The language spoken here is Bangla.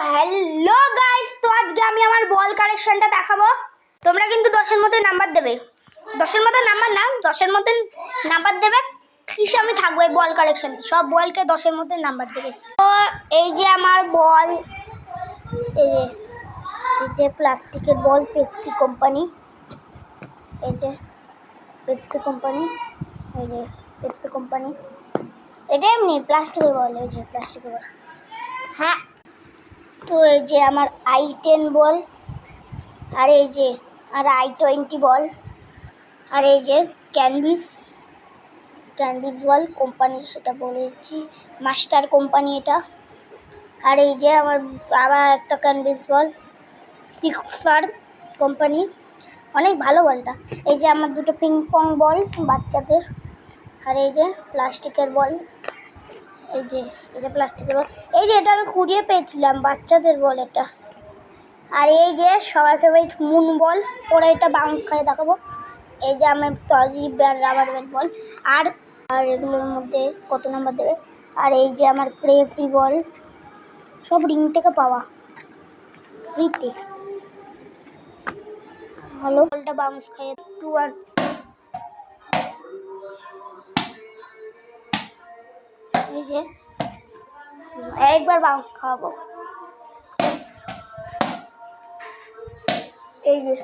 হ্যালো গাইস, তো আজকে আমি আমার বল কালেকশনটা দেখাবো। তোমরা কিন্তু 10-এর মধ্যে নাম্বার দেবে, 10-এর মধ্যে নাম্বার না, 10-এর মধ্যে নাম্বার দেবে কিসে আমি থাকবো এই বল কালেকশনে। সব বলকে 10-এর মধ্যে নাম্বার দেবে। তো এই যে আমার বল, এই যে প্লাস্টিকের বল, পেপসি কোম্পানি, এই যে পেপসি কোম্পানি, এই যে পেপসি কোম্পানি। এটা এমনি প্লাস্টিকের বল, এই যে প্লাস্টিকের বল। হ্যাঁ, তো এই যে আমার i10 বল, আর এই যে আর i20 বল, আর এই যে ক্যানভিস বল কোম্পানি, সেটা বলেছি মাস্টার কোম্পানি এটা। আর এই যে আমার আবার একটা ক্যানভিস বল, সিক্সার কোম্পানি, অনেক ভালো বলটা। এই যে আমার দুটো পিং পং বল বাচ্চাদের, আর এই যে প্লাস্টিকের বল, এই যে এটা প্লাস্টিকের বল, এই যে এটা আমি কুড়িয়ে পেয়েছিলাম, বাচ্চাদের বল এটা। আর এই যে সবার ফেভারিট মুন বল, ওরা এটা বাউন্স খাইয়ে দেখাবো। এই যে আমার তলি রাবার ব্যাট বল, আর এগুলোর মধ্যে কত নাম্বার দেবে। আর এই যে আমার ক্রেজি বল, সব রিং থেকে পাওয়া ফ্রিতে। হ্যালো, বলটা বাউন্স খাইয়ে 2-1। এই যে একবার বাউন্স খাওয়াবো, এই যে